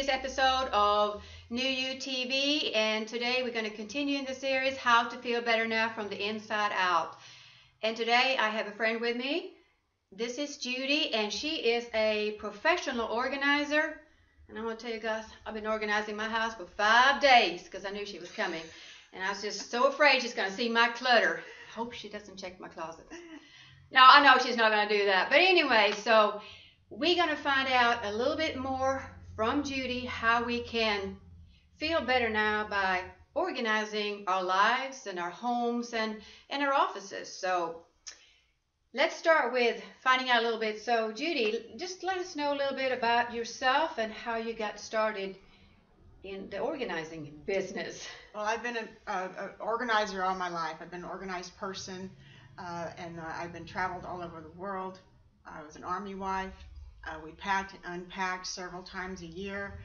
this episode of NewYouTV, and today we're going to continue in the series, How to Feel Better Now from the Inside Out. And today I have a friend with me. This is Judy, and she is a professional organizer. And I'm going to tell you guys, I've been organizing my house for 5 days because I knew she was coming. And I was just so afraid she's going to see my clutter. I hope she doesn't check my closet. No, I know she's not going to do that. But anyway, so we're going to find out a little bit more from Judy how we can feel better now by organizing our lives and our homes and our offices. So let's start with finding out a little bit. So Judy, just let us know a little bit about yourself and how you got started in the organizing business. Well, I've been an organizer all my life. I've been an organized person, and I've been traveled all over the world. I was an Army wife. We packed and unpacked several times a year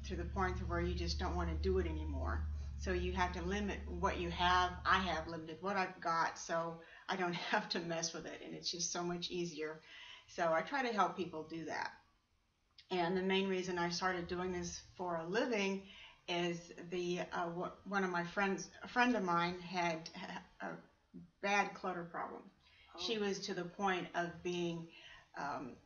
to the point to where you just don't want to do it anymore. So you have to limit what you have. I have limited what I've got, so I don't have to mess with it, and it's just so much easier. So I try to help people do that. And the main reason I started doing this for a living is one of my friends, a friend of mine, had a bad clutter problem. Oh. She was to the point of being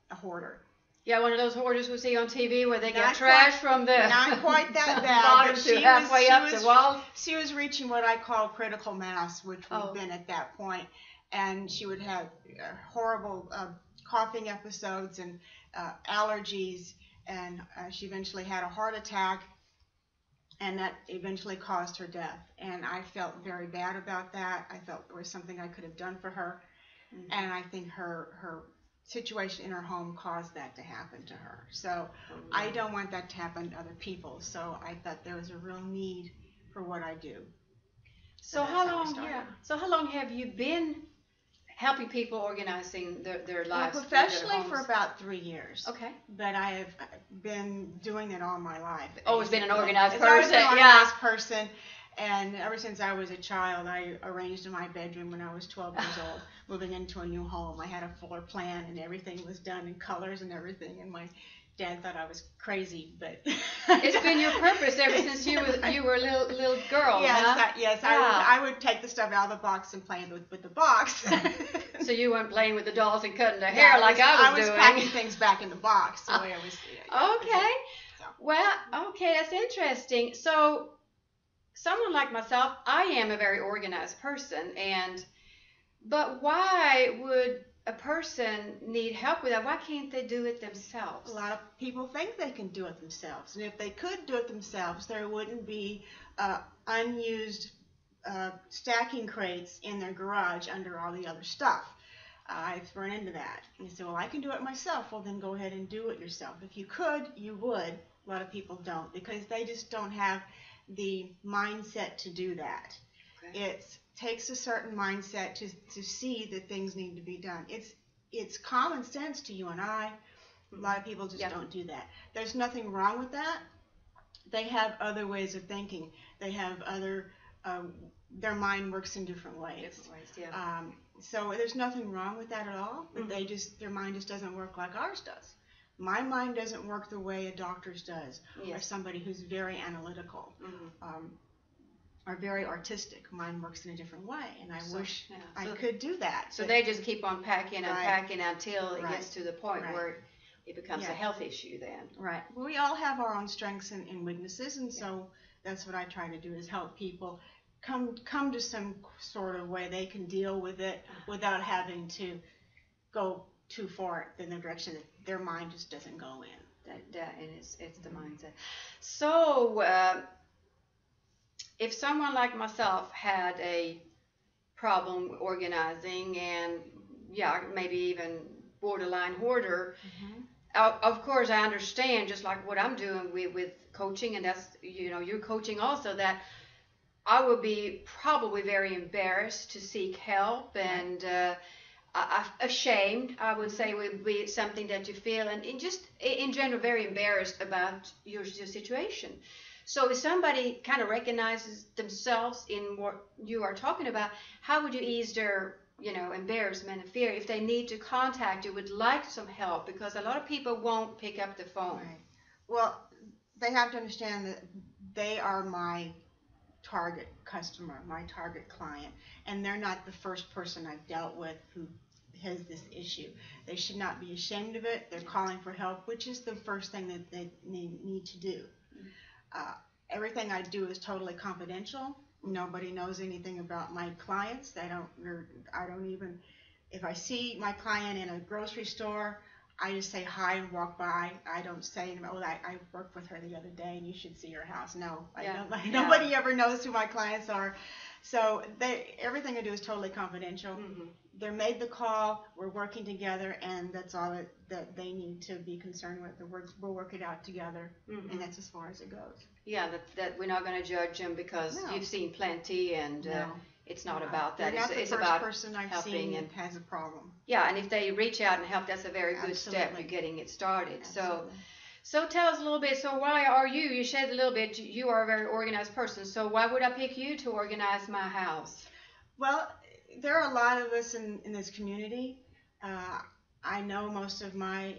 a hoarder. Yeah, one of those hoarders we see on TV where they get trash from the not quite that bad, bottom but to halfway up the wall. She was reaching what I call critical mass, which we've been at that point, and she would have horrible coughing episodes and allergies, and she eventually had a heart attack, and that eventually caused her death. And I felt very bad about that. I felt there was something I could have done for her, and I think her situation in her home caused that to happen to her. So I don't want that to happen to other people. So I thought there was a real need for what I do. So how long have you been helping people organizing their lives? Well, professionally for about 3 years. Okay. But I have been doing it all my life. Always been an organized person. An organized person. And ever since I was a child, I arranged my bedroom when I was 12 years old, moving into a new home. I had a floor plan, and everything was done in colors and everything. And my dad thought I was crazy, but it's been your purpose ever since you were a little girl. Yes, huh? Yes. Yeah. I would take the stuff out of the box and play with the box. So you weren't playing with the dolls and cutting their hair like I was doing. I was packing things back in the box the way I was. Okay. Well, okay, that's interesting. So someone like myself, I am a very organized person, but why would a person need help with that? Why can't they do it themselves? A lot of people think they can do it themselves, and if they could do it themselves, there wouldn't be unused stacking crates in their garage under all the other stuff. I've run into that. And you say, well, I can do it myself. Well, then go ahead and do it yourself. If you could, you would. A lot of people don't, because they just don't have the mindset to do that. Okay. It takes a certain mindset to see that things need to be done. It's common sense to you and I. A lot of people just don't do that. There's nothing wrong with that. They have other ways of thinking. They have other, their mind works in different ways. So there's nothing wrong with that at all. But their mind just doesn't work like ours does. My mind doesn't work the way a doctor's does, or somebody who's very analytical, or very artistic. Mine works in a different way, and I wish I could do that. So they just keep on packing and packing until it gets to the point where it becomes a health issue then. Right. Well, we all have our own strengths and weaknesses, and so that's what I try to do, is help people come to some sort of way they can deal with it without having to go too far in the direction that their mind just doesn't go in. And it's the mindset. So if someone like myself had a problem organizing, and maybe even borderline hoarder, of course I understand, just like what I'm doing with coaching, and that's you're coaching also, that I would be probably very embarrassed to seek help, and ashamed, I would say, would be something that you feel, and just in general very embarrassed about your situation. So if somebody kind of recognizes themselves in what you are talking about, how would you ease their embarrassment and fear if they need to contact you, would like some help? Because a lot of people won't pick up the phone. Right. Well, they have to understand that they are my target customer, my target client, and they're not the first person I've dealt with who has this issue. They should not be ashamed of it. They're calling for help, which is the first thing that they need to do. Everything I do is totally confidential. Nobody knows anything about my clients. I don't even, if I see my client in a grocery store, I just say hi and walk by. I don't say, oh, I worked with her the other day and you should see her house. No, nobody ever knows who my clients are. So everything I do is totally confidential. Mm-hmm. They made the call, we're working together, and that's all that they need to be concerned with. We'll work it out together, mm-hmm. and that's as far as it goes. Yeah, that we're not going to judge them because you've seen plenty, and it's not about that. It's about person I've seen that has a problem. Yeah, and if they reach out and help, that's a very good step in getting it started. Absolutely. So tell us a little bit. So why are you? You said a little bit. You are a very organized person. So why would I pick you to organize my house? Well, there are a lot of us in this community. I know most of my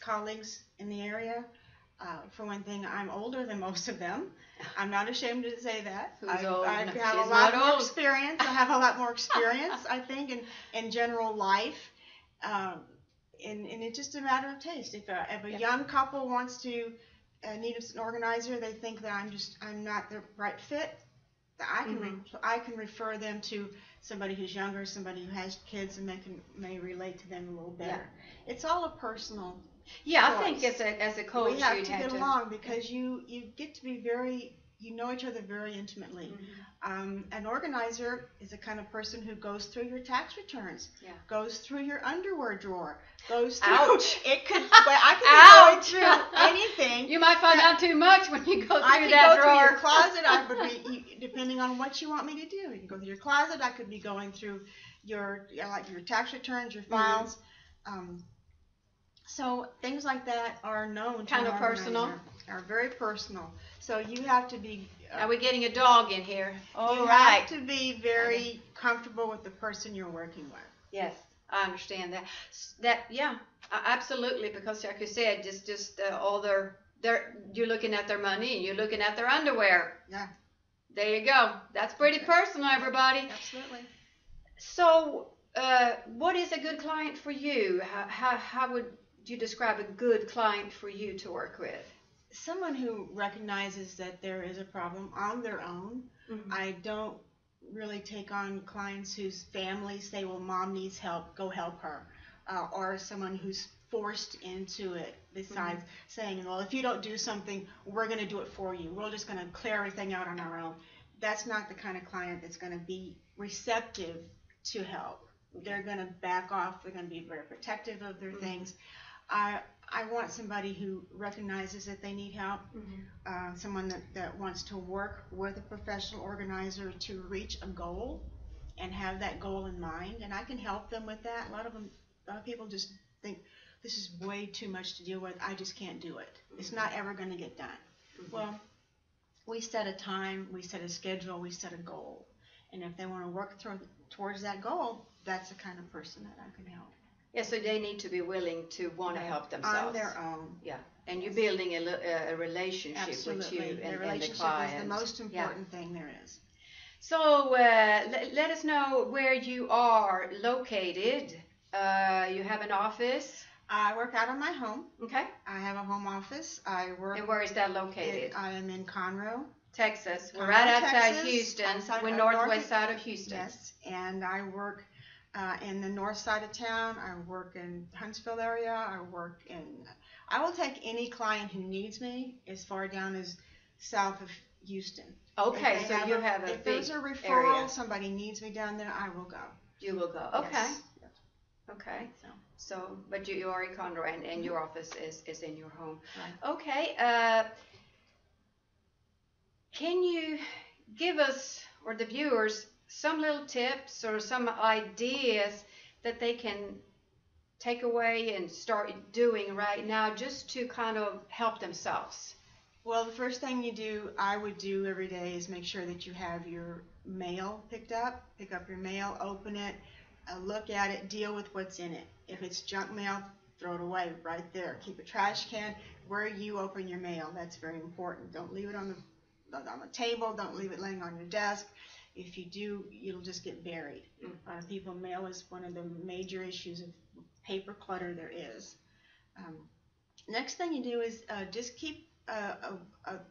colleagues in the area. For one thing, I'm older than most of them. I'm not ashamed to say that. Who's old? I have a lot more experience. I have a lot more experience, I think, in general life. And it's just a matter of taste. If a young couple wants to need an organizer, they think that I'm not the right fit, I can refer them to somebody who's younger, somebody who has kids, and may relate to them a little better. Yeah. It's all a personal choice. I think as a coach, we have to get along because you get to be you know each other very intimately. Mm-hmm. An organizer is the kind of person who goes through your tax returns, goes through your underwear drawer, goes through. Ouch! I can go through anything. You might find out too much when you go through that drawer. I can go through your closet. I would be depending on what you want me to do. You can go through your closet. I could be going through your tax returns, your files. Mm-hmm. So things like that are known to kind of personal. Are very personal. So you have to be. Are we getting a dog in here? You have to be very comfortable with the person you're working with. Yes, I understand that. Absolutely. Because like you said, just all you're looking at their money and you're looking at their underwear. Yeah. There you go. That's pretty personal, everybody. Absolutely. So, what is a good client for you? How would you describe a good client for you to work with? Someone who recognizes that there is a problem on their own. Mm-hmm. I don't really take on clients whose families say, well, mom needs help, go help her. Or someone who's forced into it besides saying, well, if you don't do something, we're going to do it for you. We're just going to clear everything out on our own. That's not the kind of client that's going to be receptive to help. They're going to back off. They're going to be very protective of their things. I want somebody who recognizes that they need help, someone that wants to work with a professional organizer to reach a goal and have that goal in mind, and I can help them with that. A lot of people just think this is way too much to deal with. I just can't do it. It's not ever going to get done. Well, we set a time, we set a schedule, we set a goal, and if they want to work towards that goal, that's the kind of person that I can help. Yeah, so they need to be willing to want to help themselves. On their own. Yeah, and you're building a relationship with you and the client. The relationship is the most important thing there is. So let us know where you are located. You have an office? I work out of my home. Okay. I have a home office. And where is that located? I am in Conroe, Texas. We're right outside Houston. We're northwest side of Houston. Yes, and I work in the north side of town. I work in Huntsville area. I will take any client who needs me as far down as south of Houston. Okay, so you have a big area. If there's a referral, somebody needs me down there, I will go. You will go. Okay. Yes. Okay. So, but you are in Conroe and your office is in your home. Right. Okay. Can you give us or the viewers some little tips or some ideas that they can take away and start doing right now just to kind of help themselves? Well, the first thing I would do every day is make sure that you have your mail picked up. Pick up your mail, open it, look at it, deal with what's in it. If it's junk mail, throw it away right there. Keep a trash can, where you open your mail. That's very important. Don't leave it on the table. Don't leave it laying on your desk. If you do, it'll just get buried. A lot of people, mail is one of the major issues of paper clutter there is. Next thing you do is just keep a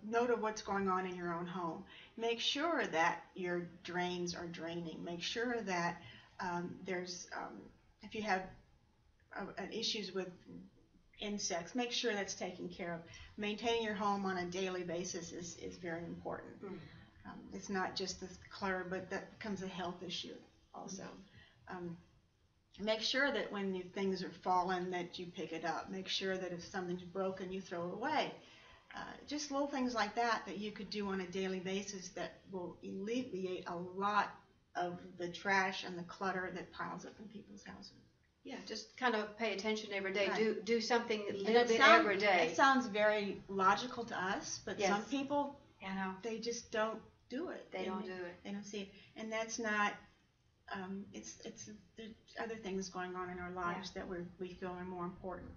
note of what's going on in your own home. Make sure that your drains are draining. Make sure that if you have issues with insects, make sure that's taken care of. Maintaining your home on a daily basis is very important. It's not just the clutter, but that becomes a health issue also. Make sure that when things are fallen that you pick it up. Make sure that if something's broken you throw it away. Just little things like that you could do on a daily basis that will alleviate a lot of the trash and the clutter that piles up in people's houses. Yeah, just kind of pay attention every day. Right. Do something a little bit every day. It sounds very logical to us, but yes. some people, I know. They just don't do it. They don't do it. They don't see it, and that's not. There's other things going on in our lives that we feel are more important.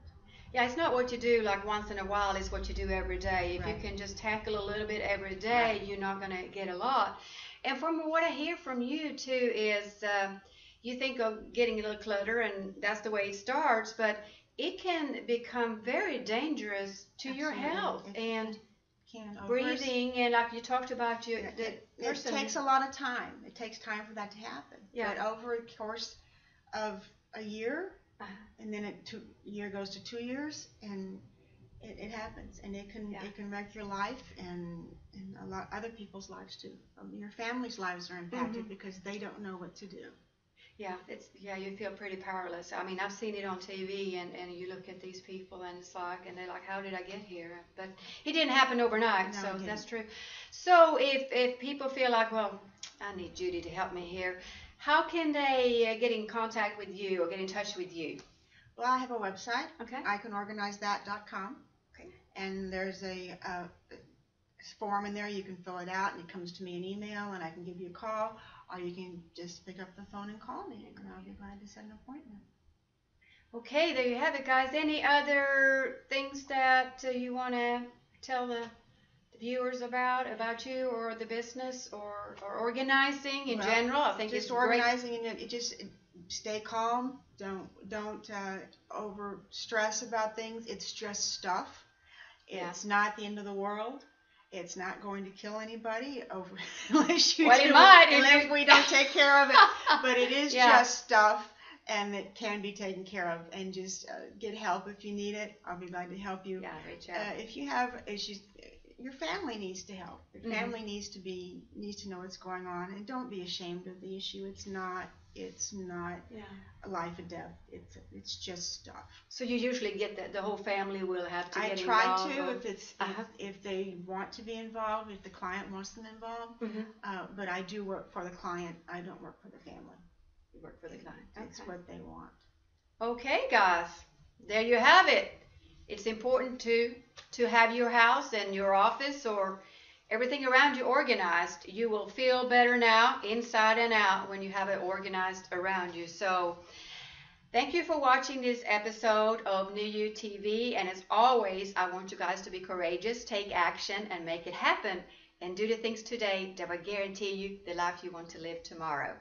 Yeah, it's not what you do like once in a while. It's what you do every day. If Right. you can just tackle a little bit every day, Right. you're not going to get a lot. And from what I hear from you too is you think of getting a little clutter, and that's the way it starts, but it can become very dangerous to your health and breathing, and like you talked about, it takes a lot of time. It takes time for that to happen. Yeah. But over a course of a year, and then year goes to 2 years, and it happens, and it can wreck your life and a lot other people's lives too. Your family's lives are impacted because they don't know what to do. Yeah, you feel pretty powerless. I mean, I've seen it on TV, and you look at these people, and it's like, and they're like, how did I get here? But it didn't happen overnight, No, so that's true. So if people feel like, well, I need Judy to help me here, how can they get in contact with you or get in touch with you? Well, I have a website, Okay. icanorganizethat.com, Okay. and there's a form in there. You can fill it out, and it comes to me in email, and I can give you a call, or you can just pick up the phone and call me, and I'll be glad to set an appointment. Okay, there you have it, guys. Any other things that you want to tell the viewers about you or the business or organizing in general? I think just it's organizing, and it just stay calm. Don't over stress about things. It's just stuff. Yeah. It's not the end of the world. It's not going to kill anybody unless it might unless we don't take care of it. But it is just stuff, and it can be taken care of. And just get help if you need it. I'll be glad to help you. Yeah, reach out. If you have issues, your family needs to help. Your family needs to know what's going on, and don't be ashamed of the issue. It's not a life or death. It's just stuff. So you usually get the whole family will have to get try involved. to if they want to be involved, if the client wants them involved. But I do work for the client. I don't work for the family. You work for the client. It's what they want. Okay, guys, there you have it. It's important to have your house and your office or everything around you organized. You will feel better now, inside and out, when you have it organized around you. So thank you for watching this episode of NewYouTV. And as always, I want you guys to be courageous, take action, and make it happen. And do the things today that will guarantee you the life you want to live tomorrow.